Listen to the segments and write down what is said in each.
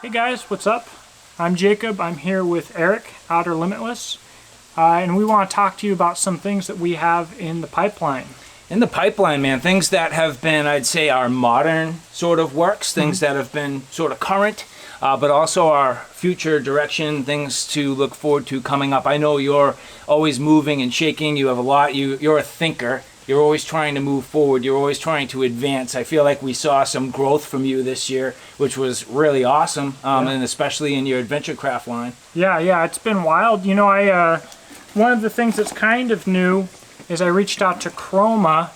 Hey guys, what's up? I'm Jacob. I'm here with Eric, Outer Limitless, and we want to talk to you about some things that we have in the pipeline. In the pipeline, man, things that have been, I'd say, our modern sort of works, things that have been sort of current, but also our future direction, things to look forward to coming up. I know you're always moving and shaking. You have a lot. You're a thinker. You're always trying to move forward. You're always trying to advance. I feel like we saw some growth from you this year, which was really awesome, and especially in your adventure craft line. Yeah, it's been wild. You know, one of the things that's kind of new is I reached out to Chroma,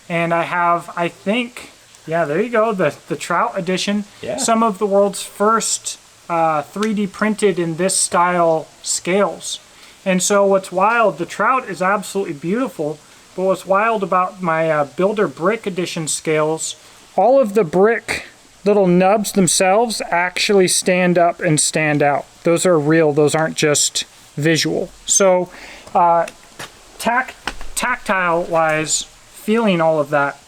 and I have, I think, yeah, there you go, the Trout edition. Yeah. Some of the world's first 3D printed in this style scales. And so what's wild, the Trout is absolutely beautiful. But what's wild about my Builder Brick Edition scales, all of the brick little nubs themselves actually stand up and stand out. Those are real, those aren't just visual. So tactile-wise, feeling all of that,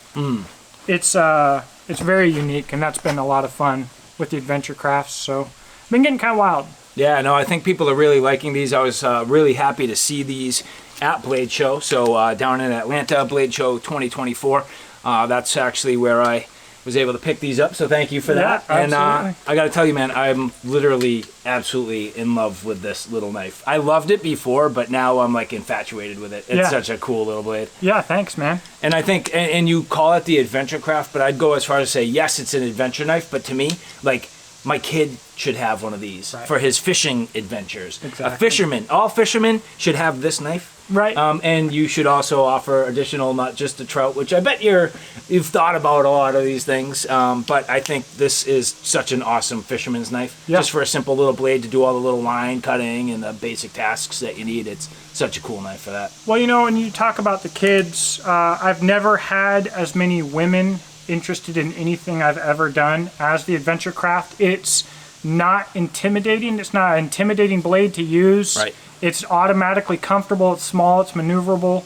it's very unique, and that's been a lot of fun with the adventure crafts. So I've been getting kind of wild. Yeah, no, I think people are really liking these. I was really happy to see these at Blade Show. So down in Atlanta, Blade Show 2024. That's actually where I was able to pick these up. So thank you for that. Yeah, and I got to tell you, man, I'm literally absolutely in love with this little knife. I loved it before, but now I'm like infatuated with it. It's such a cool little blade. Yeah, thanks, man. And I think, and you call it the adventure craft, but I'd go as far as to say, yes, it's an adventure knife, but to me, like, my kid should have one of these for his fishing adventures. Exactly. A fisherman, all fishermen should have this knife. Right. And you should also offer additional, not just the trout, which I bet you've thought about a lot of these things. But I think this is such an awesome fisherman's knife. Yeah. Just for a simple little blade to do all the little line cutting and the basic tasks that you need. It's such a cool knife for that. Well, you know, when you talk about the kids, I've never had as many women interested in anything I've ever done as the adventure craft. It's not intimidating. It's not an intimidating blade to use. Right. It's automatically comfortable. It's small. It's maneuverable.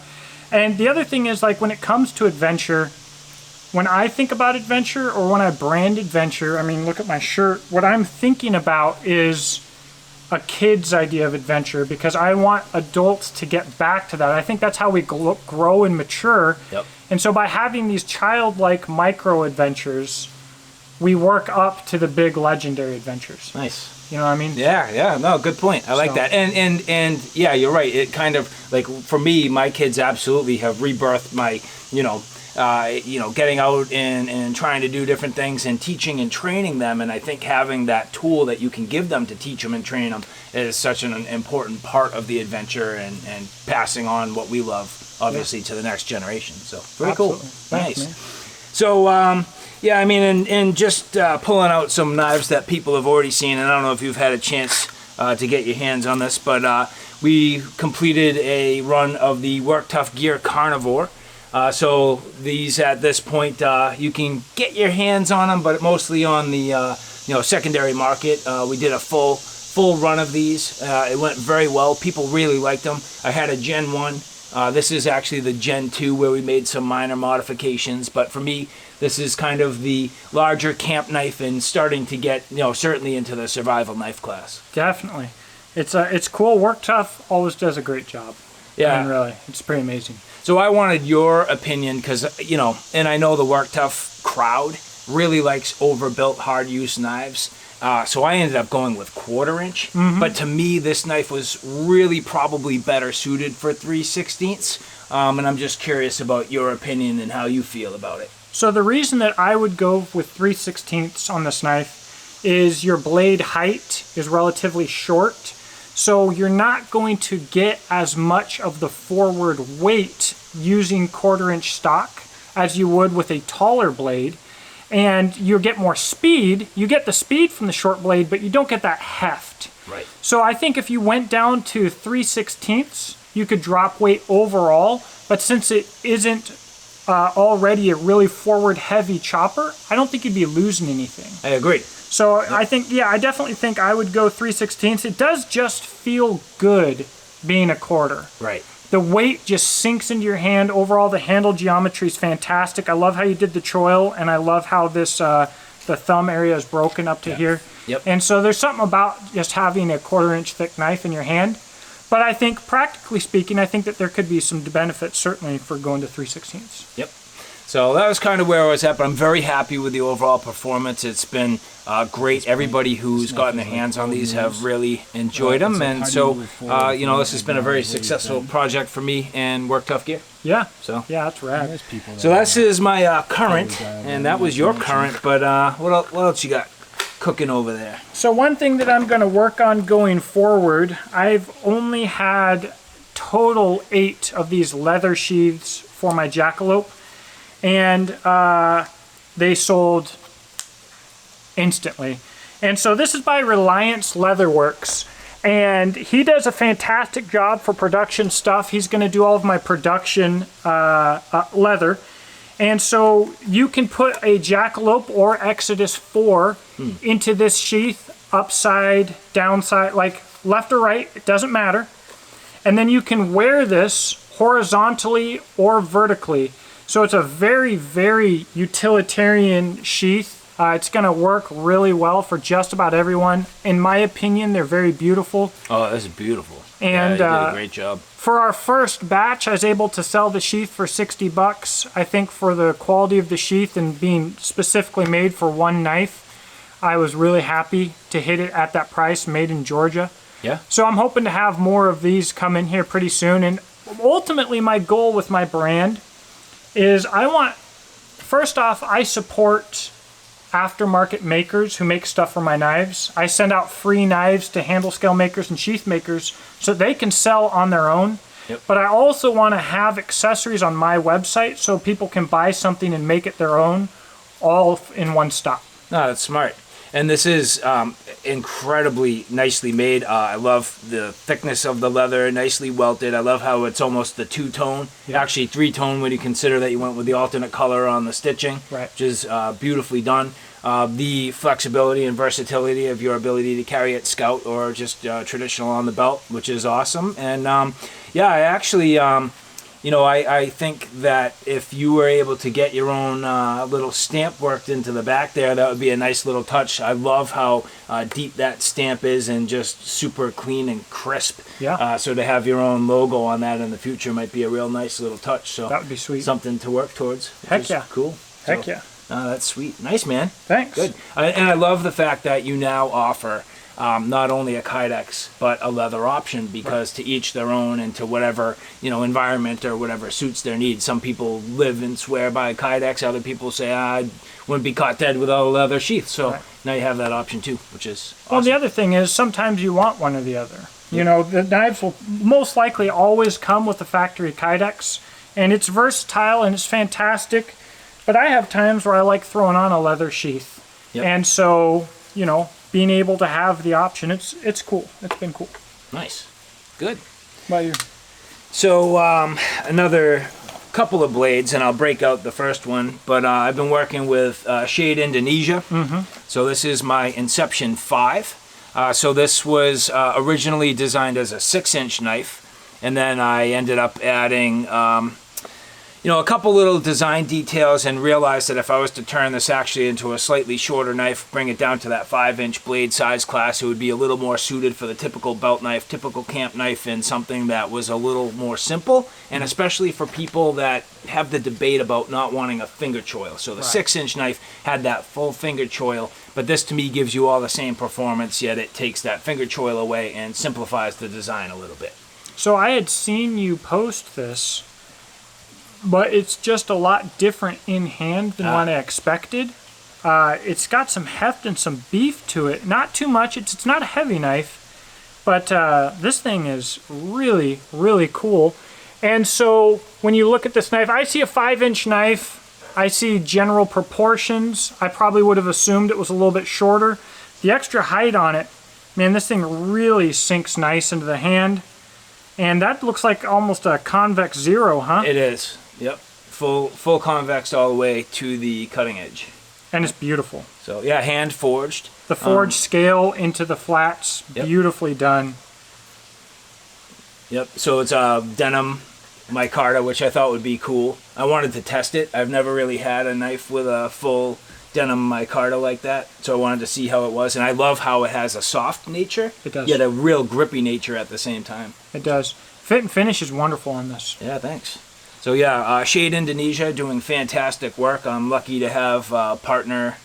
And the other thing is, like, when it comes to adventure, when I think about adventure or when I brand adventure, I mean, look at my shirt. What I'm thinking about is a kid's idea of adventure, because I want adults to get back to that. I think that's how we grow and mature. Yep. And so by having these childlike micro adventures, we work up to the big legendary adventures. Nice. You know what I mean? Yeah, no, good point. I like that. And yeah, you're right. It kind of, like, for me, my kids absolutely have rebirthed my, getting out and trying to do different things and teaching and training them. And I think having that tool that you can give them to teach them and train them is such an important part of the adventure and passing on what we love, obviously, to the next generation. So very cool. Thanks, nice. Man. So, yeah, I mean, and just pulling out some knives that people have already seen, and I don't know if you've had a chance to get your hands on this, but we completed a run of the Work Tough Gear Carnivore. So these, at this point, you can get your hands on them, but mostly on the secondary market. We did a full run of these. It went very well. People really liked them. I had a Gen 1. This is actually the Gen 2 where we made some minor modifications, but for me, this is kind of the larger camp knife and starting to get, certainly into the survival knife class. Definitely. It's cool. Work Tough always does a great job. Yeah. I mean, really, it's pretty amazing. So I wanted your opinion because, and I know the Work Tough crowd really likes overbuilt hard use knives. So I ended up going with 1/4 inch, but to me this knife was really probably better suited for 3/16. And I'm just curious about your opinion and how you feel about it. So the reason that I would go with 3/16 on this knife is your blade height is relatively short, so you're not going to get as much of the forward weight using 1/4 inch stock as you would with a taller blade. And you get more speed. You get the speed from the short blade, but you don't get that heft. Right. So I think if you went down to 3/16, you could drop weight overall. But since it isn't already a really forward heavy chopper, I don't think you'd be losing anything. I agree. So I think, I definitely think I would go 3/16. It does just feel good being a 1/4. Right. The weight just sinks into your hand. Overall, the handle geometry is fantastic. I love how you did the choil, and I love how this the thumb area is broken up to here. Yep. And so there's something about just having a 1/4 inch thick knife in your hand. But I think, practically speaking, I think that there could be some benefits certainly for going to 3/16. Yep. So that was kind of where I was at, but I'm very happy with the overall performance. It's been great. Everybody who's gotten their hands on these have really enjoyed them, and so you know, this has been a very successful project for me and Work Tough Gear. Yeah. So yeah, that's rad. So this is my current, and that was your current. But what else you got cooking over there? So one thing that I'm going to work on going forward, I've only had total 8 of these leather sheaths for my jackalope, and they sold instantly. And so this is by Reliance Leatherworks, and he does a fantastic job for production stuff. He's going to do all of my production leather. And so you can put a jackalope or Exodus 4 into this sheath, upside, downside, like left or right, it doesn't matter. And then you can wear this horizontally or vertically. So it's a very, very utilitarian sheath. It's going to work really well for just about everyone. In my opinion, they're very beautiful. Oh, this is beautiful. And yeah, you did a great job. For our first batch, I was able to sell the sheath for $60. I think for the quality of the sheath and being specifically made for one knife, I was really happy to hit it at that price, made in Georgia. Yeah. So I'm hoping to have more of these come in here pretty soon. And ultimately, my goal with my brand is first off, I support aftermarket makers who make stuff for my knives. I send out free knives to handle scale makers and sheath makers so they can sell on their own. Yep. But I also want to have accessories on my website so people can buy something and make it their own, all in one stop. No, that's smart. And this is incredibly nicely made. I love the thickness of the leather, nicely welted. I love how it's almost the 2-tone, actually 3-tone when you consider that you went with the alternate color on the stitching, right, which is beautifully done. The flexibility and versatility of your ability to carry it scout or just traditional on the belt, which is awesome. And yeah, I actually... you know, I think that if you were able to get your own little stamp worked into the back there, that would be a nice little touch. I love how deep that stamp is and just super clean and crisp. Yeah. So to have your own logo on that in the future might be a real nice little touch. So that would be sweet. Something to work towards. Heck yeah. Cool. Heck so, yeah. That's sweet. Nice, man. Thanks. Good. And I love the fact that you now offer not only a Kydex, but a leather option, because to each their own and to whatever, you know, environment or whatever suits their needs. Some people live and swear by a Kydex. Other people say, I wouldn't be caught dead without a leather sheath. So now you have that option too, which is awesome. Well, the other thing is sometimes you want one or the other. You know, the knives will most likely always come with the factory Kydex, and it's versatile and it's fantastic. But I have times where I like throwing on a leather sheath. Yep. And so, you know, being able to have the option, it's cool. It's been cool. Nice. Good. What about you? So another couple of blades, and I'll break out the first one, but I've been working with Shade Indonesia. So this is my Inception 5. So this was originally designed as a 6-inch knife, and then I ended up adding you know, a couple little design details, and realized that if I was to turn this actually into a slightly shorter knife, bring it down to that 5-inch blade size class, it would be a little more suited for the typical belt knife, typical camp knife, and something that was a little more simple, and especially for people that have the debate about not wanting a finger choil. So the 6-inch knife had that full finger choil, but this to me gives you all the same performance, yet it takes that finger choil away and simplifies the design a little bit. So I had seen you post this, but it's just a lot different in hand than what I expected. It's got some heft and some beef to it. Not too much. It's not a heavy knife, but this thing is really, really cool. And so when you look at this knife, I see a 5-inch knife. I see general proportions. I probably would have assumed it was a little bit shorter. The extra height on it, man, this thing really sinks nice into the hand. And that looks like almost a convex zero, huh? It is. Yep, full convex all the way to the cutting edge. And it's beautiful. So yeah, hand forged. The forged scale into the flats, beautifully done. Yep, so it's a denim micarta, which I thought would be cool. I wanted to test it. I've never really had a knife with a full, denim micarta like that, so I wanted to see how it was. And I love how it has a soft nature, It does. yet a real grippy nature at the same time. It does. Fit and finish is wonderful on this. Yeah, thanks. So yeah, Shade Indonesia doing fantastic work. I'm lucky to have a partner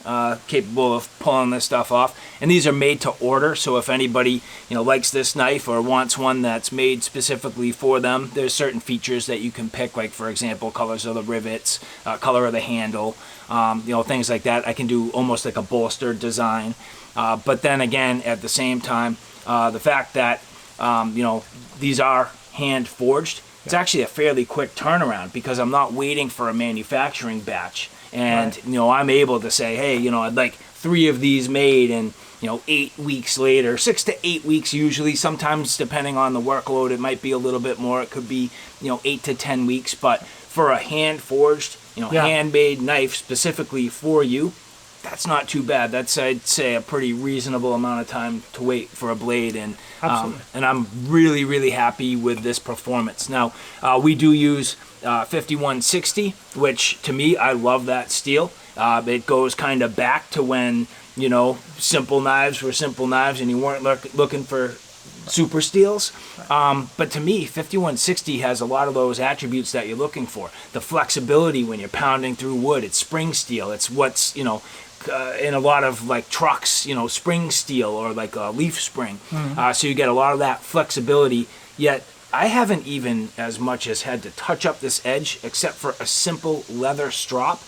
capable of pulling this stuff off. And these are made to order, so if anybody likes this knife or wants one that's made specifically for them, there's certain features that you can pick, like for example, colors of the rivets, color of the handle, things like that. I can do almost like a bolstered design. But then again, at the same time, the fact that these are hand forged, it's actually a fairly quick turnaround because I'm not waiting for a manufacturing batch. And, I'm able to say, hey, I'd like 3 of these made and, 8 weeks later, 6 to 8 weeks usually. Sometimes depending on the workload, it might be a little bit more. It could be, 8 to 10 weeks. But for a hand forged, handmade knife specifically for you, that's not too bad. That's, I'd say, a pretty reasonable amount of time to wait for a blade, and I'm really, really happy with this performance. Now, we do use 5160, which to me, I love that steel. It goes kind of back to when, simple knives were simple knives and you weren't looking for super steels. But to me, 5160 has a lot of those attributes that you're looking for. The flexibility when you're pounding through wood, it's spring steel. It's what's, in a lot of like trucks, spring steel or like a leaf spring. So you get a lot of that flexibility, yet I haven't even as much as had to touch up this edge except for a simple leather strop.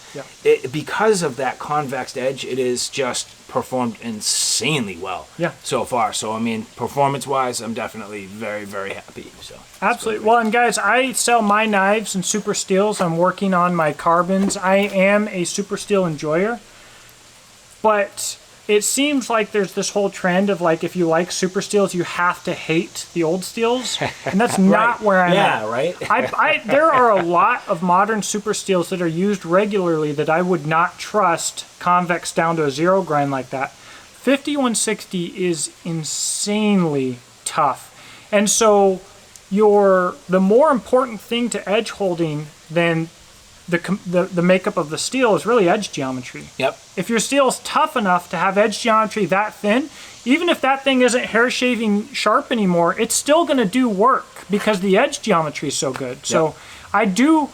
Because of that convex edge, it is just performed insanely well so far. So I mean, performance wise, I'm definitely very, very happy. So absolutely. Well, and guys, I sell my knives in super steels. I'm working on my carbons. I am a super steel enjoyer. But it seems like there's this whole trend of like, if you like super steels, you have to hate the old steels. And that's not where I'm at. Right? There are a lot of modern super steels that are used regularly that I would not trust convex down to a 0 grind like that. 5160 is insanely tough. And so the more important thing to edge holding than the makeup of the steel is really edge geometry. If your steel is tough enough to have edge geometry that thin, even if that thing isn't hair shaving sharp anymore, it's still going to do work because the edge geometry is so good. So I do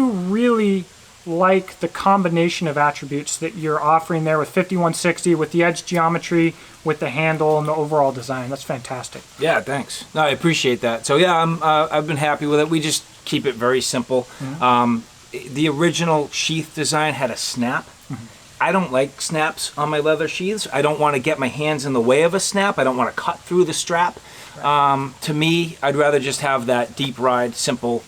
really like the combination of attributes that you're offering there with 5160, with the edge geometry, with the handle and the overall design. That's fantastic. Yeah, thanks. No, I appreciate that. So yeah, I've been happy with it. We just keep it very simple. The original sheath design had a snap. I don't like snaps on my leather sheaths. I don't want to get my hands in the way of a snap. I don't want to cut through the strap. To me, I'd rather just have that deep ride, simple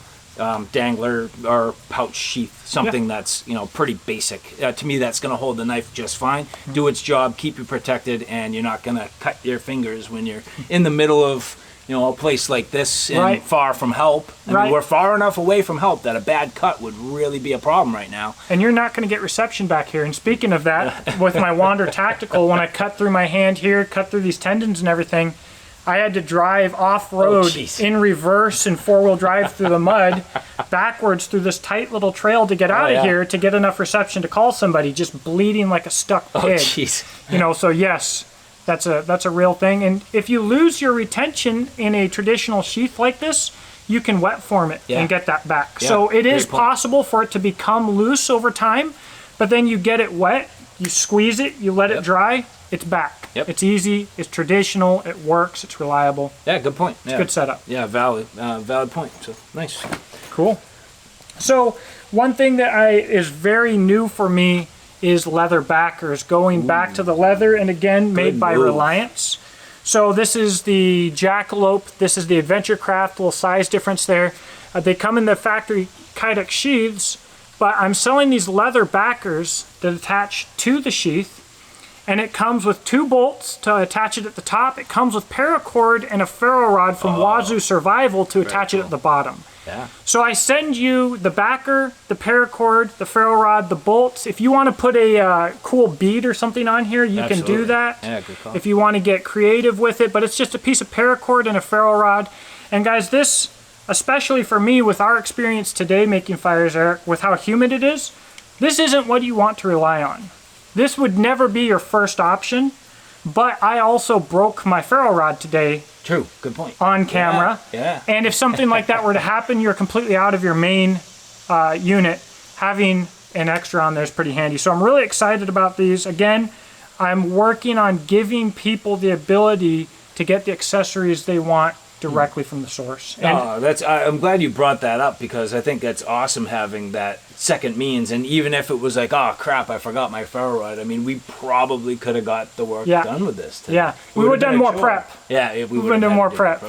dangler or pouch sheath, something that's pretty basic. To me, that's going to hold the knife just fine, do its job, keep you protected, and you're not going to cut your fingers when you're in the middle of a place like this and far from help. I mean, we're far enough away from help that a bad cut would really be a problem right now. And you're not going to get reception back here. And speaking of that, with my Wander Tactical, when I cut through my hand here, cut through these tendons and everything, I had to drive off-road in reverse and four-wheel drive through the mud, backwards through this tight little trail to get out of here to get enough reception to call somebody, just bleeding like a stuck pig. So yes, that's a real thing. And if you lose your retention in a traditional sheath like this, you can wet form it and get that back. So it is possible for it to become loose over time, but then you get it wet, you squeeze it, you let it dry, it's back. It's easy, it's traditional, it works, it's reliable. Yeah, good point. It's a good setup. Yeah, valid point. So nice. Cool. So one thing that is very new for me is leather backers, going back to the leather, and again, made by Reliance. So this is the Jackalope, this is the Adventure Craft, little size difference there. They come in the factory Kydex sheaths, but I'm selling these leather backers that attach to the sheath, and it comes with 2 bolts to attach it at the top. It comes with paracord and a ferro rod from Wazoo Survival to attach it at the bottom. So I send you the backer, the paracord, the ferro rod, the bolts. If you want to put a cool bead or something on here, you can do that. Good call. If you want to get creative with it, but it's just a piece of paracord and a ferro rod. And guys, this, especially for me with our experience today making fires, Eric, with how humid it is, this isn't what you want to rely on. this would never be your first option, but I also broke my ferro rod today. True, good point. On camera. Yeah. And if something like that were to happen, you're completely out of your main unit. Having an extra on there is pretty handy. So I'm really excited about these. Again, I'm working on giving people the ability to get the accessories they want directly from the source. And I'm glad you brought that up, because I think that's awesome having that second means. And even if it was like, oh crap, I forgot my ferro rod, I mean, we probably could have got the work done with this today. Yeah, we would have done more prep. Yeah, we would have done more prep.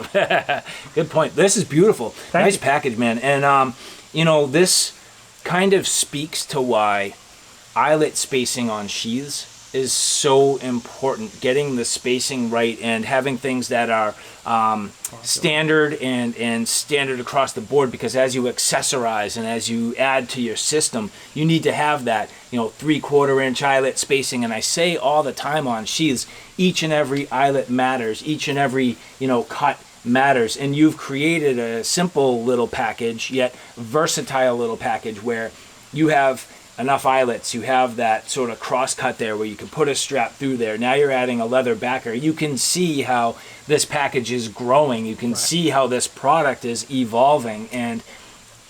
Good point. This is beautiful. Nice package, man. And you know, this kind of speaks to why eyelet spacing on sheaths is so important. Getting the spacing right and having things that are standard and standard across the board, because as you accessorize and as you add to your system, you need to have that, you know, 3/4 inch eyelet spacing. And I say all the time on sheaths, each and every eyelet matters, each and every, you know, cut matters. And you've created a simple little package, yet versatile little package, where you have enough eyelets, you have that sort of cross cut there where you can put a strap through there. Now you're adding a leather backer. You can see how this package is growing. You can see how this product is evolving, and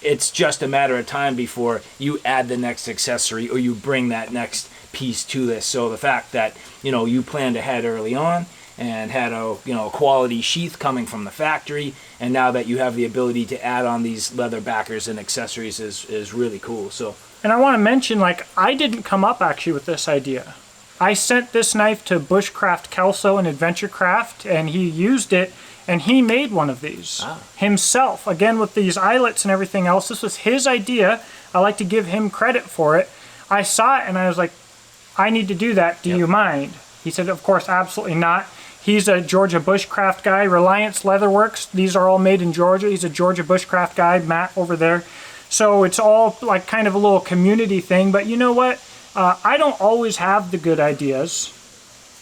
it's just a matter of time before you add the next accessory or you bring that next piece to this. So the fact that, you know, you planned ahead early on and had a, you know, a quality sheath coming from the factory, and now that you have the ability to add on these leather backers and accessories is really cool. So, and I want to mention, like, I didn't come up actually with this idea. I sent this knife to Bushcraft Kelso and Adventure Craft, and he used it, and he made one of these himself. Again, with these eyelets and everything else, this was his idea. I like to give him credit for it. I saw it, and I was like, I need to do that. Do you mind? He said, of course, absolutely not. He's a Georgia bushcraft guy. Reliance Leatherworks, these are all made in Georgia. He's a Georgia bushcraft guy, Matt over there. So it's all like kind of a little community thing. But you know what? I don't always have the good ideas,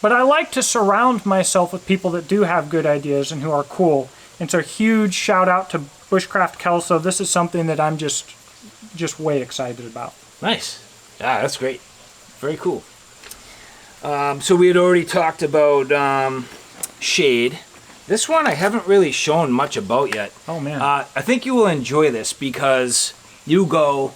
but I like to surround myself with people that do have good ideas and who are cool. And so huge shout out to Bushcraft Kelso. This is something that I'm just way excited about. Nice. Yeah, that's great. Very cool. So we had already talked about shade. This one I haven't really shown much about yet. Oh man. I think you will enjoy this because you go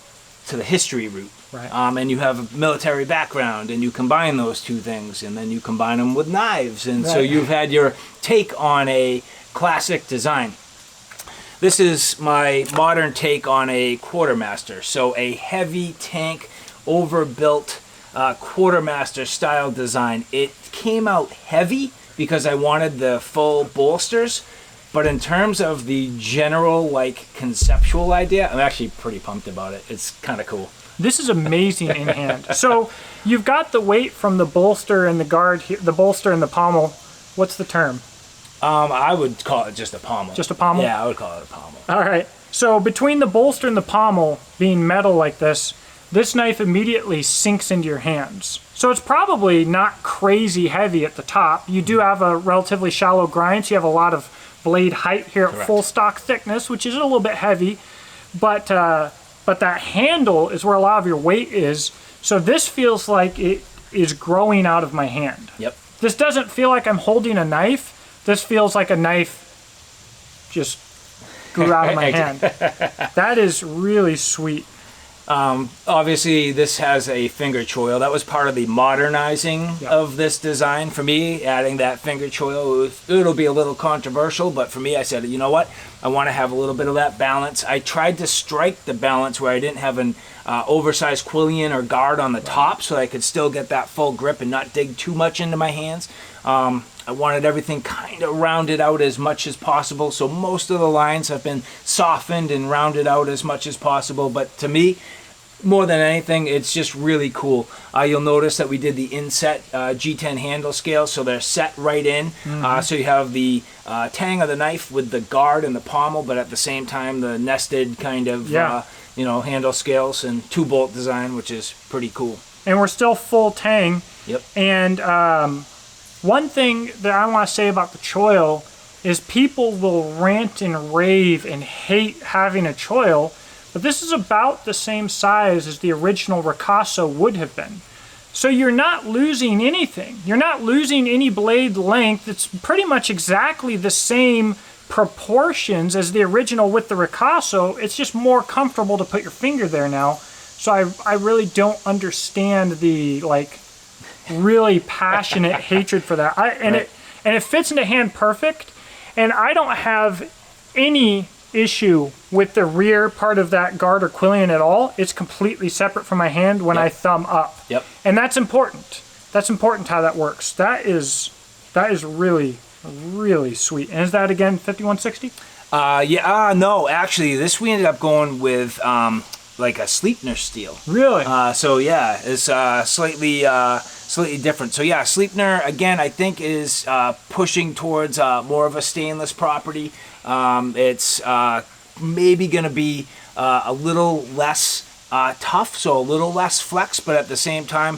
to the history route. Right. And you have a military background, and you combine those two things, and then you combine them with knives, and so you've had your take on a classic design. This is my modern take on a Quartermaster. So a heavy tank, overbuilt Quartermaster style design. It came out heavy because I wanted the full bolsters, but in terms of the general, like, conceptual idea, I'm actually pretty pumped about it. It's kind of cool. This is amazing in hand. So you've got the weight from the bolster and the guard here, the bolster and the pommel. What's the term? I would call it just a pommel. Just a pommel? Yeah, I would call it a pommel. All right. So between the bolster and the pommel being metal like this knife immediately sinks into your hands. So it's probably not crazy heavy at the top. You do have a relatively shallow grind, so you have a lot of blade height here at full stock thickness, which is a little bit heavy. But that handle is where a lot of your weight is. So this feels like it is growing out of my hand. Yep. This doesn't feel like I'm holding a knife. This feels like a knife just grew out of my hand. That is really sweet. Obviously, this has a finger choil. That was part of the modernizing of this design. For me, adding that finger choil, it'll be a little controversial, but for me, I said, you know what? I want to have a little bit of that balance. I tried to strike the balance where I didn't have an oversized quillion or guard on the top, so I could still get that full grip and not dig too much into my hands. I wanted everything kind of rounded out as much as possible, so most of the lines have been softened and rounded out as much as possible, but to me, more than anything, it's just really cool. You'll notice that we did the inset G10 handle scale, so they're set right in. So you have the tang of the knife with the guard and the pommel, but at the same time the nested kind of handle scales and 2-bolt design, which is pretty cool. And we're still full tang. Yep. And one thing that I want to say about the choil is people will rant and rave and hate having a choil. But this is about the same size as the original Ricasso would have been. So you're not losing anything. You're not losing any blade length. It's pretty much exactly the same proportions as the original with the ricasso. It's just more comfortable to put your finger there now. So I really don't understand the like really passionate hatred for that. It fits in the hand perfect, and I don't have any issue with the rear part of that guard or quillion at all. It's completely separate from my hand when I thumb up. Yep. And that's important. That's important how that works. That is really, really sweet. And is that again 5160? No, actually this we ended up going with like a Sleipner steel. Really? So yeah, it's slightly different. So yeah, Sleipner again I think is pushing towards more of a stainless property. It's maybe going to be a little less tough, so a little less flex, but at the same time,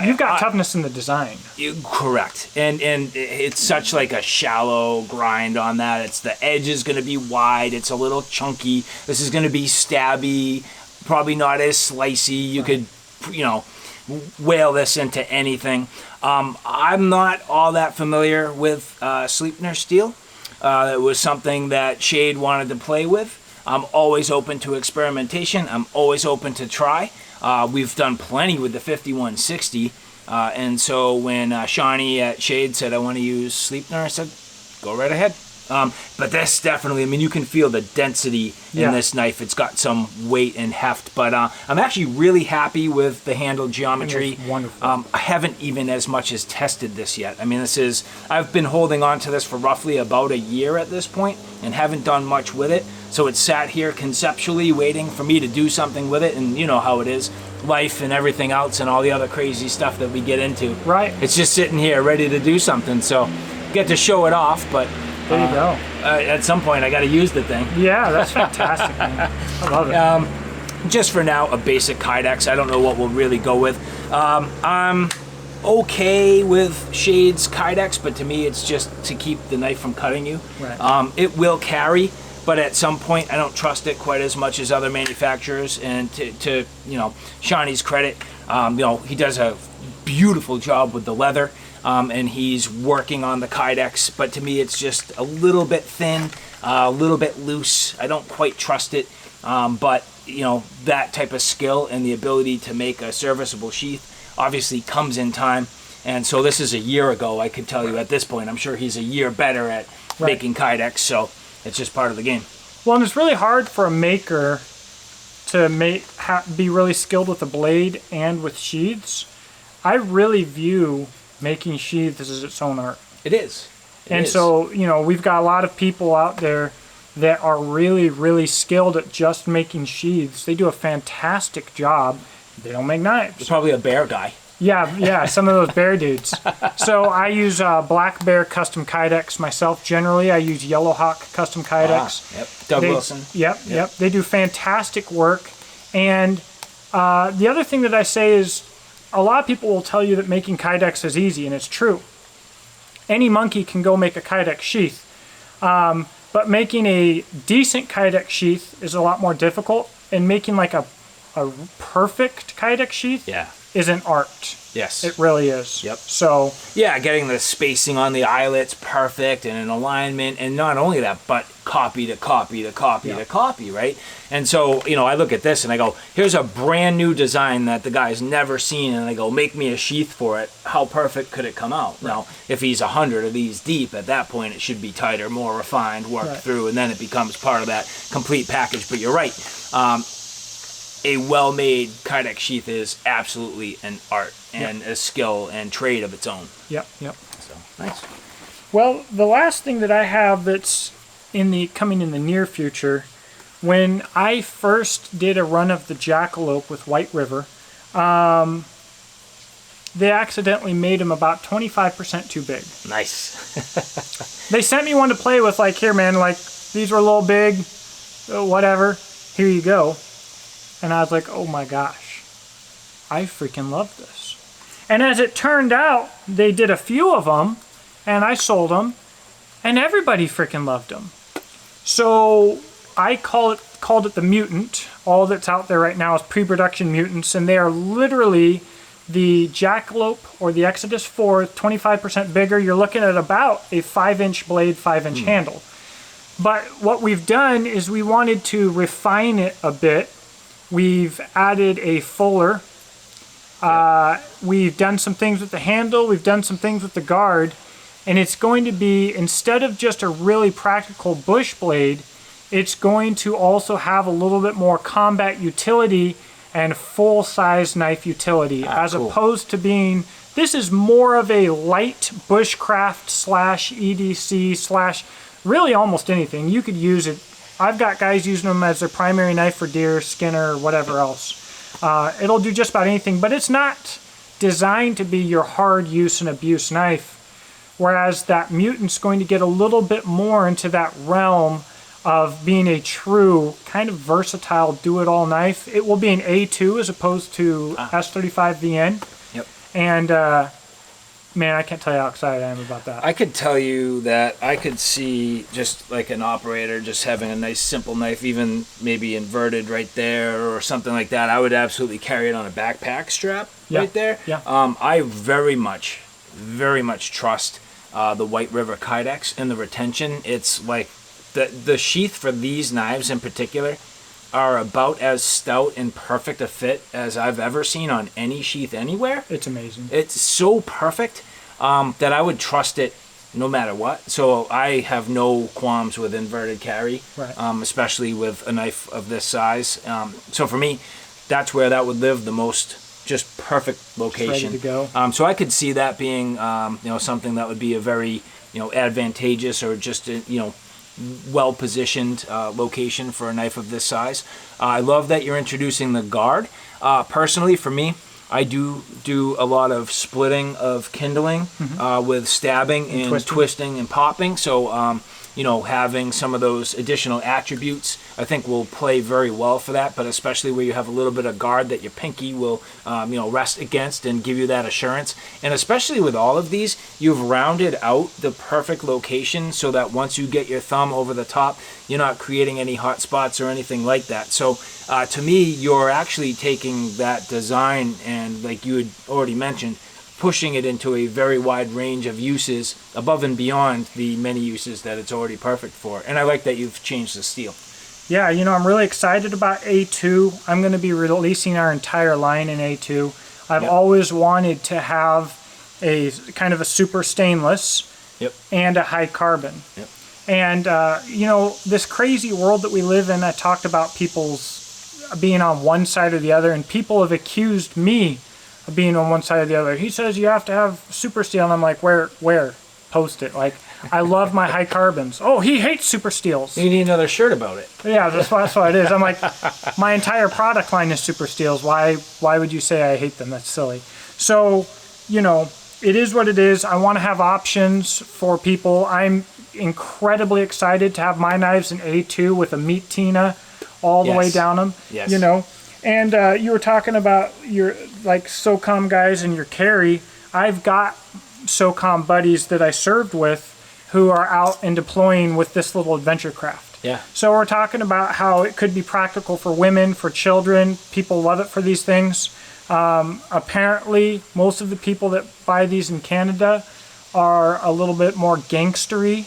you've got toughness in the design. Correct, and it's such like a shallow grind on that. It's the edge is going to be wide. It's a little chunky. This is going to be stabby, probably not as slicey. You could, whale this into anything. I'm not all that familiar with Sleipner steel. It was something that Shade wanted to play with. I'm always open to experimentation. I'm always open to try. We've done plenty with the 5160. And so when Shawnee at Shade said, I want to use Sleipner, I said, go right ahead. But this definitely, I mean, you can feel the density in this knife. It's got some weight and heft. But I'm actually really happy with the handle geometry. It's wonderful. I haven't even as much as tested this yet. I mean, I've been holding on to this for roughly about a year at this point and haven't done much with it. So it's sat here conceptually waiting for me to do something with it. And you know how it is. Life and everything else and all the other crazy stuff that we get into. Right. It's just sitting here ready to do something. So get to show it off, but there you go. At some point, I got to use the thing. Yeah, that's fantastic, man. I love it. Just for now, a basic Kydex. I don't know what we'll really go with. I'm okay with Shade's Kydex, but to me, it's just to keep the knife from cutting you. Right. It will carry, but at some point, I don't trust it quite as much as other manufacturers. And to Shawnee's credit, he does a beautiful job with the leather. And he's working on the Kydex, but to me it's just a little bit thin, a little bit loose. I don't quite trust it, but that type of skill and the ability to make a serviceable sheath obviously comes in time. And so this is a year ago, I could tell you at this point. I'm sure he's a year better at making Kydex, so it's just part of the game. Well, and it's really hard for a maker to be really skilled with a blade and with sheaths. I really view making sheaths is its own art. It is. So, we've got a lot of people out there that are really, really skilled at just making sheaths. They do a fantastic job. They don't make knives. You're probably a bear guy. Yeah, some of those bear dudes. So I use Black Bear Custom Kydex myself. Generally, I use Yellow Hawk Custom Kydex. Yep. Doug Wilson. Yep. They do fantastic work. And the other thing that I say is, a lot of people will tell you that making Kydex is easy, and it's true. Any monkey can go make a Kydex sheath. But making a decent Kydex sheath is a lot more difficult, and making like a perfect Kydex sheath is an art. Yes. It really is. Yep. So yeah, getting the spacing on the eyelets perfect and an alignment, and not only that, but copy to copy to copy to copy, right? And so, I look at this and I go, here's a brand new design that the guy's never seen, and I go, make me a sheath for it. How perfect could it come out? Right. Now, if he's 100 of these deep, at that point it should be tighter, more refined, worked through, and then it becomes part of that complete package. But you're right. A well-made Kydex sheath is absolutely an art and a skill and trade of its own. Yep. So nice. Well, the last thing that I have that's coming in the near future, when I first did a run of the Jackalope with White River, they accidentally made him about 25% too big. Nice. They sent me one to play with, like, here, man, like, these were a little big, whatever, here you go. And I was like, oh my gosh, I freaking love this. And as it turned out, they did a few of them, and I sold them, and everybody freaking loved them. So I called it the Mutant. All that's out there right now is pre-production Mutants, and they are literally The Jackalope or the Exodus 4, 25% bigger. You're looking at about a 5-inch blade, 5-inch handle. But what we've done is we wanted to refine it a bit. We've added a fuller. We've done some things with the handle. We've done some things with the guard. And it's going to be, instead of just a really practical bush blade, it's going to also have a little bit more combat utility and full-size knife utility, as opposed to being, this is more of a light bushcraft slash EDC slash really almost anything. You could use it. I've got guys using them as their primary knife for deer, skinner, whatever else. It'll do just about anything, but it's not designed to be your hard use and abuse knife, whereas that Mutant's going to get a little bit more into that realm of being a true kind of versatile do-it-all knife. It will be an A2 as opposed to S35 VN. Yep. And man, I can't tell you how excited I am about that. I could tell you that I could see just like an operator just having a nice simple knife, even maybe inverted right there or something like that. I would absolutely carry it on a backpack strap right there. Yeah. I very much trust the White River Kydex and the retention. It's like the sheath for these knives in particular are about as stout and perfect a fit as I've ever seen on any sheath anywhere. It's amazing. It's so perfect that I would trust it no matter what. So I have no qualms with inverted carry, Right. Especially with a knife of this size. So for me, that's where that would live the most, just perfect location. Ready to go. So I could see that being something that would be a very advantageous or just well-positioned location for a knife of this size. I love that you're introducing the guard. Personally, for me, I do a lot of splitting of kindling with stabbing and twisting and popping. So, having some of those additional attributes, I think will play very well for that, but especially where you have a little bit of guard that your pinky will, rest against and give you that assurance. And especially with all of these, you've rounded out the perfect location so that once you get your thumb over the top, you're not creating any hot spots or anything like that. So to me, you're actually taking that design and, like you had already mentioned, pushing it into a very wide range of uses above and beyond the many uses that it's already perfect for. And I like that you've changed the steel. Yeah, I'm really excited about A2. I'm going to be releasing our entire line in A2. I've always wanted to have a kind of a super stainless and a high carbon. Yep. And, this crazy world that we live in, I talked about people's being on one side or the other, and people have accused me of being on one side or the other. He says you have to have super steel, and I'm like, where? Post it. Like, I love my high carbons. Oh, he hates super steels. You need another shirt about it. Yeah, that's what it is. I'm like, my entire product line is super steels. Why would you say I hate them? That's silly. So, it is what it is. I want to have options for people. I'm incredibly excited to have my knives in A2 with a meat tina all the way down them. Yes. And you were talking about your SOCOM guys and your carry. I've got SOCOM buddies that I served with who are out and deploying with this little adventure craft. Yeah. So we're talking about how it could be practical for women, for children. People love it for these things. Apparently, most of the people that buy these in Canada are a little bit more gangstery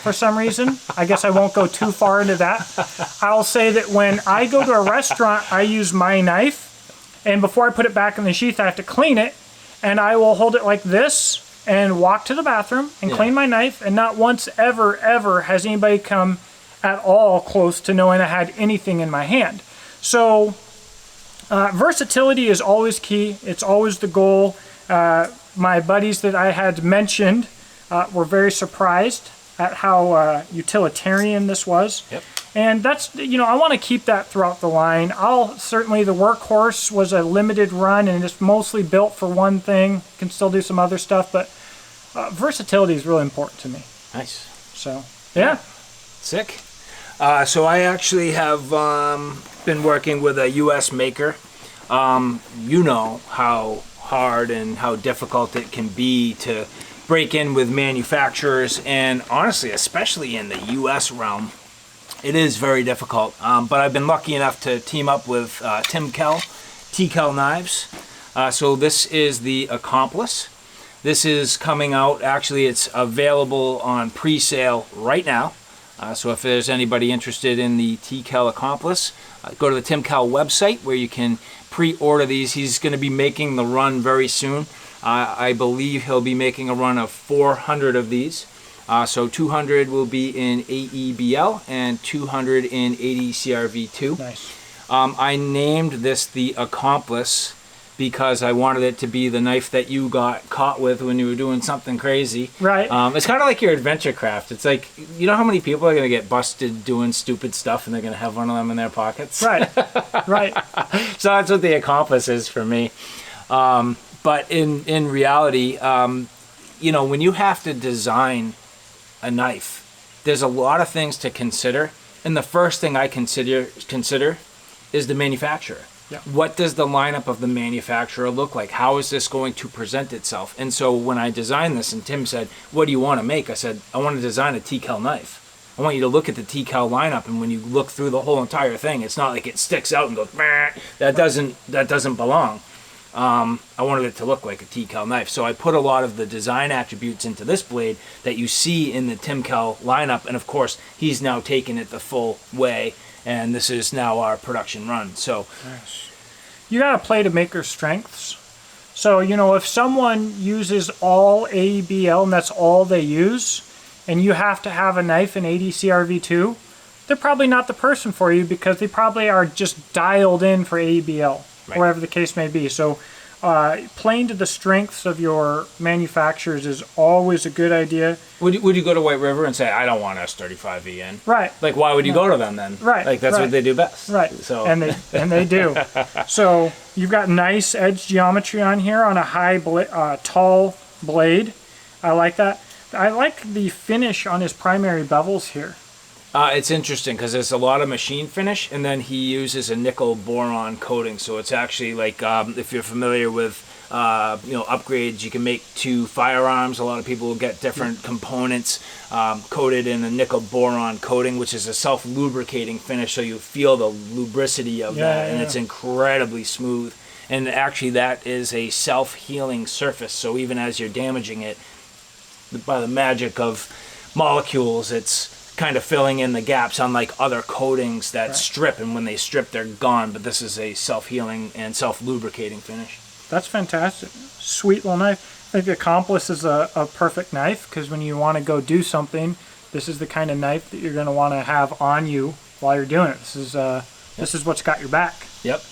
for some reason. I guess I won't go too far into that. I'll say that when I go to a restaurant, I use my knife, and before I put it back in the sheath, I have to clean it, and I will hold it like this and walk to the bathroom and clean my knife, and not once ever has anybody come at all close to knowing I had anything in my hand. So versatility is always key. It's always the goal. My buddies that I had mentioned were very surprised at how utilitarian this was. Yep. And that's, I want to keep that throughout the line. Certainly the Workhorse was a limited run and it's mostly built for one thing. Can still do some other stuff, but versatility is really important to me. Nice. So, yeah. Sick. So I actually have been working with a U.S. maker. You know how hard and how difficult it can be to break in with manufacturers, and honestly, especially in the U.S. realm, it is very difficult. But I've been lucky enough to team up with Tim Kell, T-Kell Knives. So this is the Accomplice. This is coming out, actually it's available on pre-sale right now. So if there's anybody interested in the Tel Accomplice, go to the Tim Cal website where you can pre-order these. He's going to be making the run very soon. I believe he'll be making a run of 400 of these. So 200 will be in AEBL and 200 in ADCRV2. Nice. I named this the Accomplice because I wanted it to be the knife that you got caught with when you were doing something crazy. Right. It's kind of like your adventure craft. It's like, you know how many people are going to get busted doing stupid stuff and they're going to have one of them in their pockets? Right. Right. So that's what the Accomplice is for me. But in reality, you know, when you have to design a knife, there's a lot of things to consider. And the first thing I consider is the manufacturer. Yeah. What does the lineup of the manufacturer look like? How is this going to present itself? And so when I designed this and Tim said, what do you want to make? I said, I want to design a Tel knife. I want you to look at the Tel lineup, and when you look through the whole entire thing, it's not like it sticks out and goes, that doesn't belong. I wanted it to look like a Tel knife. So I put a lot of the design attributes into this blade that you see in the Tim Cal lineup. And of course, he's now taken it the full way. And this is now our production run. So Nice. You got to play to maker's strengths. So, you know, if someone uses all AEBL and that's all they use, and you have to have a knife in ADCRV2, they're probably not the person for you because they probably are just dialed in for AEBL, Right. whatever the case may be. So playing to the strengths of your manufacturers is always a good idea. would you go to White River and say, I don't want S35E in? Right. Like, why would you go to them then? Right, Like, that's right. what they do best. Right. So And they do. So you've got nice edge geometry on here on a tall blade. I like that. I like the finish on his primary bevels here. It's interesting because there's a lot of machine finish, and then he uses a nickel boron coating. So it's actually like, if you're familiar with upgrades, you can make two firearms. A lot of people will get different components coated in a nickel boron coating, which is a self-lubricating finish, so you feel the lubricity of that, and it's incredibly smooth. And actually, that is a self-healing surface. So even as you're damaging it, by the magic of molecules, it's kind of filling in the gaps, unlike other coatings that strip, and when they strip, they're gone. But this is a self-healing and self-lubricating finish. That's fantastic. Sweet little knife. I think the Accomplice is a perfect knife because when you want to go do something, this is the kind of knife that you're going to want to have on you while you're doing it. This is what's got your back. Yep.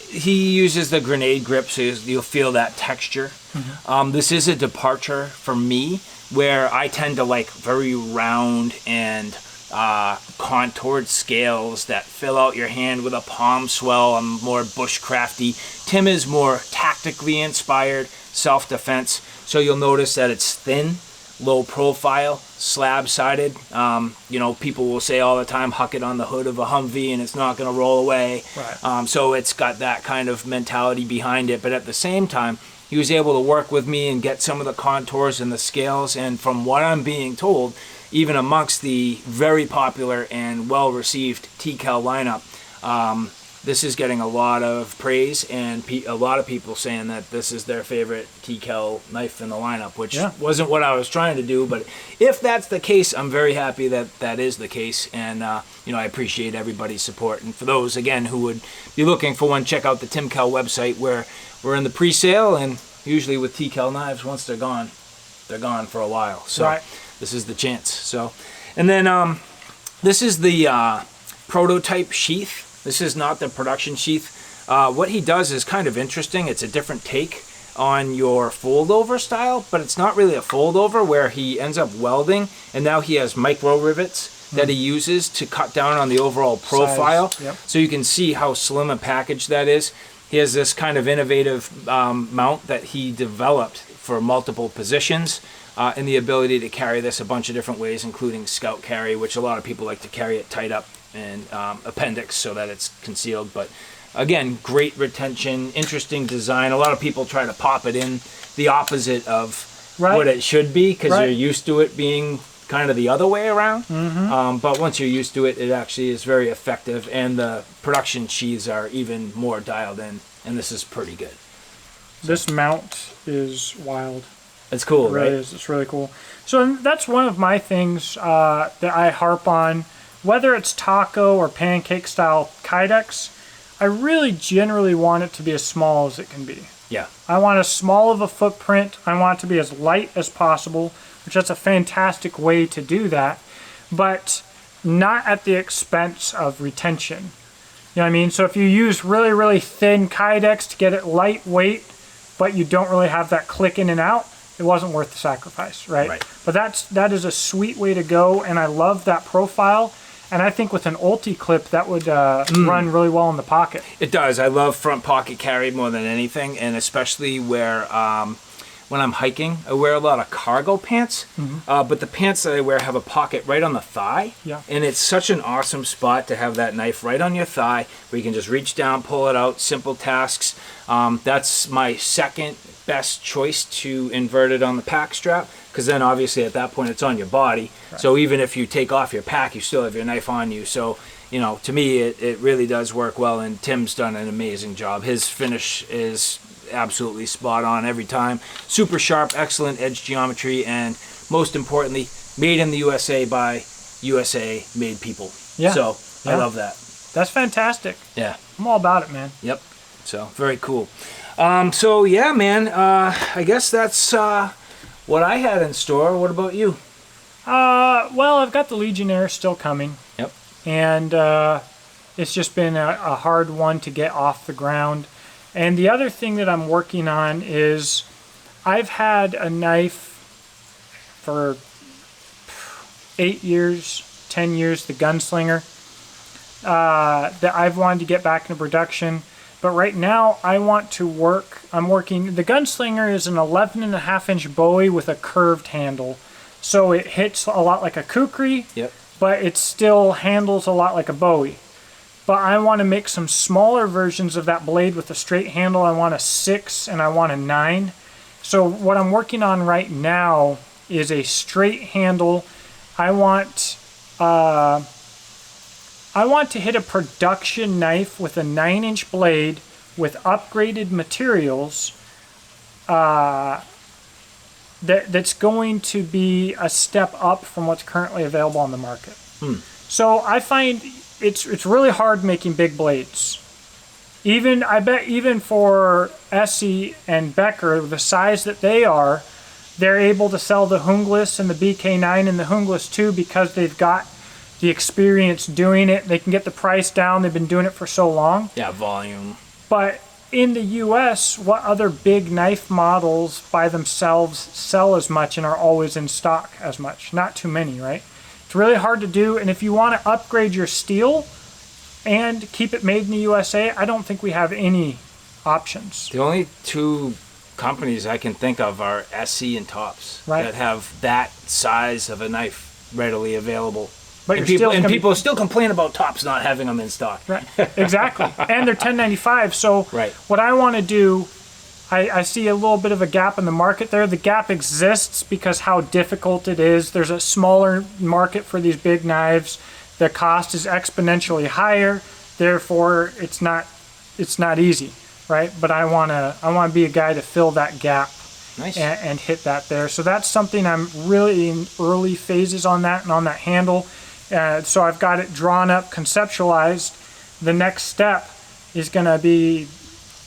He uses the grenade grip, so you'll feel that texture. Mm-hmm. This is a departure for me, where I tend to like very round and contoured scales that fill out your hand with a palm swell. I'm more bushcrafty. Tim is more tactically inspired, self-defense. So you'll notice that it's thin, low profile, slab-sided. People will say all the time, huck it on the hood of a Humvee and it's not going to roll away. Right. So it's got that kind of mentality behind it. But at the same time, he was able to work with me and get some of the contours and the scales. And from what I'm being told, even amongst the very popular and well-received Tel lineup, this is getting a lot of praise, and a lot of people saying that this is their favorite Tel knife in the lineup, which wasn't what I was trying to do. But if that's the case, I'm very happy that that is the case, and I appreciate everybody's support. And for those, again, who would be looking for one, check out the Tim Cal website, where we're in the pre-sale, and usually with Tel knives, once they're gone for a while. So this is the chance. So, and then this is the prototype sheath. This is not the production sheath. What he does is kind of interesting. It's a different take on your fold-over style, but it's not really a fold-over, where he ends up welding, and now he has micro rivets that he uses to cut down on the overall profile. Yep. So you can see how slim a package that is. He has this kind of innovative mount that he developed for multiple positions, and the ability to carry this a bunch of different ways, including scout carry, which a lot of people like to carry it tight up, and appendix so that it's concealed. But again, great retention, interesting design. A lot of people try to pop it in the opposite of what it should be, because you're used to it being kind of the other way around. Mm-hmm. But once you're used to it, it actually is very effective, and the production sheaths are even more dialed in, and this is pretty good. This mount is wild. It's cool, It really right? is. It's really cool. So that's one of my things that I harp on. Whether it's taco or pancake style kydex, I really generally want it to be as small as it can be. Yeah. I want as small of a footprint. I want it to be as light as possible, which that's a fantastic way to do that, but not at the expense of retention. You know what I mean? So if you use really, really thin kydex to get it lightweight, but you don't really have that click in and out, it wasn't worth the sacrifice, right? Right. But that is a sweet way to go, and I love that profile. And I think with an ulti clip, that would run really well in the pocket. It does. I love front pocket carry more than anything, and especially where when I'm hiking, I wear a lot of cargo pants, but the pants that I wear have a pocket right on the thigh, Yeah. and it's such an awesome spot to have that knife right on your thigh, where you can just reach down, pull it out, simple tasks. That's my second best choice to invert it on the pack strap, because then obviously at that point it's on your body. Right. So even if you take off your pack, you still have your knife on you. So, you know, to me, it really does work well, and Tim's done an amazing job. His finish is absolutely spot on every time. Super sharp, excellent edge geometry, and most importantly, made in the USA by USA made people. Yeah. So Yeah. I love that. That's fantastic. Yeah. I'm all about it, man. Yep. So very cool. So yeah, man, I guess that's what I had in store. What about you? Well, I've got the Legionnaire still coming. Yep. And it's just been a hard one to get off the ground. And the other thing that I'm working on is I've had a knife for 8 years, 10 years, the Gunslinger, that I've wanted to get back into production. But right now I'm working, the Gunslinger is an 11.5-inch Bowie with a curved handle. So it hits a lot like a kukri, Yep. but it still handles a lot like a Bowie. But I want to make some smaller versions of that blade with a straight handle. I want a 6 and I want a 9. So what I'm working on right now is a straight handle. I want to hit a production knife with a 9-inch blade with upgraded materials that's going to be a step up from what's currently available on the market. So I find it's really hard making big blades. I bet even for Essie and Becker, the size that they are, they're able to sell the Hungless and the BK9 and the Hungless too, because they've got the experience doing it. They can get the price down. They've been doing it for so long. Yeah, volume. But in the US, what other big knife models by themselves sell as much and are always in stock as much? Not too many, right? It's really hard to do, and if you want to upgrade your steel and keep it made in the USA, I don't think we have any options. The only two companies I can think of are SC and Tops, Right. that have that size of a knife readily available. But And your steel's people still complain about Tops not having them in stock. Right, exactly. And they're 1095. So Right. what I want to do, I see a little bit of a gap in the market there. The gap exists because how difficult it is. There's a smaller market for these big knives. The cost is exponentially higher. Therefore, it's not easy, right? But I want to be a guy to fill that gap. Nice. And hit that there. So that's something I'm really in early phases on that and on that handle. So I've got it drawn up, conceptualized. The next step is going to be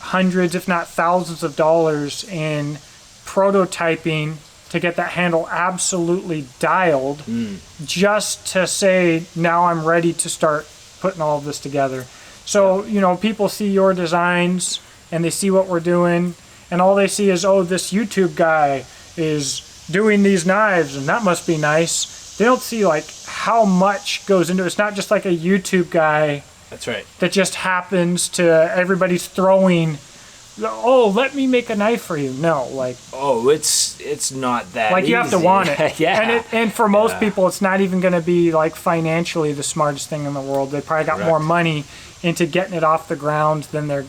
hundreds, if not thousands of dollars in prototyping to get that handle absolutely dialed, just to say, now I'm ready to start putting all of this together. So, you know, people see your designs and they see what we're doing, and all they see is, oh, this YouTube guy is doing these knives and that must be nice. They don't see like how much goes into it. It's not just like a YouTube guy. That's right. That just happens to, everybody's throwing, oh, let me make a knife for you. No, like, Oh, it's not that like easy. you have to want it. Yeah. And for most people, it's not even going to be like financially the smartest thing in the world. They probably got Correct. more money into getting it off the ground than then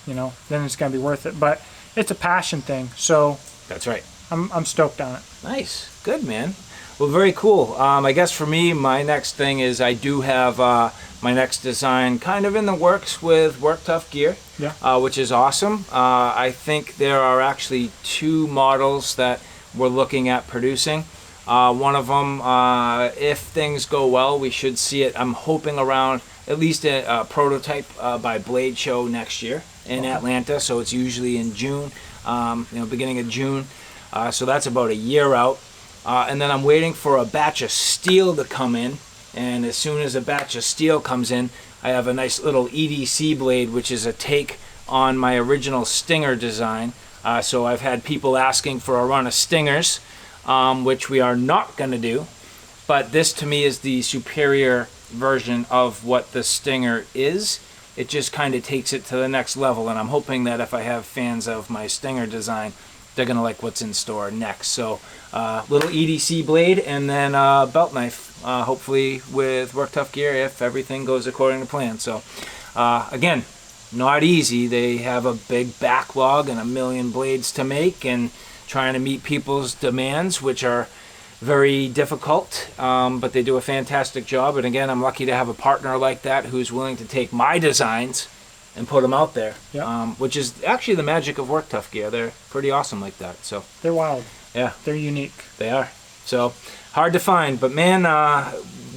it's going to be worth it. But it's a passion thing. So That's right. I'm stoked on it. Nice. Good, man. Well, very cool. I guess for me, my next thing is I do have my next design kind of in the works with Work Tough Gear. which is awesome. I think there are actually 2 models that we're looking at producing. One of them, if things go well, we should see it, I'm hoping, around at least a prototype by Blade Show next year in Atlanta. So it's usually in June, beginning of June. So that's about a year out. And then I'm waiting for a batch of steel to come in. And as soon as a batch of steel comes in, I have a nice little EDC blade, which is a take on my original Stinger design. So I've had people asking for a run of Stingers, which we are not going to do. But this to me is the superior version of what the Stinger is. It just kind of takes it to the next level, and I'm hoping that if I have fans of my Stinger design, they're going to like what's in store next. So little EDC blade and then belt knife, hopefully with Work Tough gear if everything goes according to plan. So again, not easy. They have a big backlog and a million blades to make, and trying to meet people's demands, which are very difficult, but they do a fantastic job. And again, I'm lucky to have a partner like that who's willing to take my designs and put them out there, which is actually the magic of Work Tough gear. They're pretty awesome like that. So They're wild. Yeah. They're unique. They are. So hard to find, but man,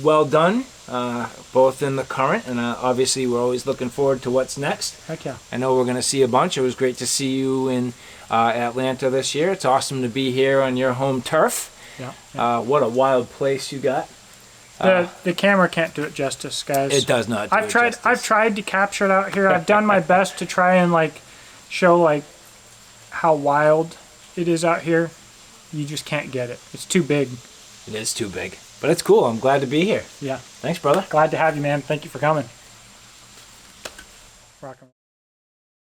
well done, both in the current, and obviously we're always looking forward to what's next. Heck yeah. I know we're going to see a bunch. It was great to see you in Atlanta this year. It's awesome to be here on your home turf. Yeah. What a wild place you got. The camera can't do it justice, guys. It does not. I've tried to capture it out here. I've done my best to try and show how wild it is out here. You just can't get it. It's too big. It is too big, but it's cool. I'm glad to be here. Yeah. Thanks, brother. Glad to have you, man. Thank you for coming. Rockin'.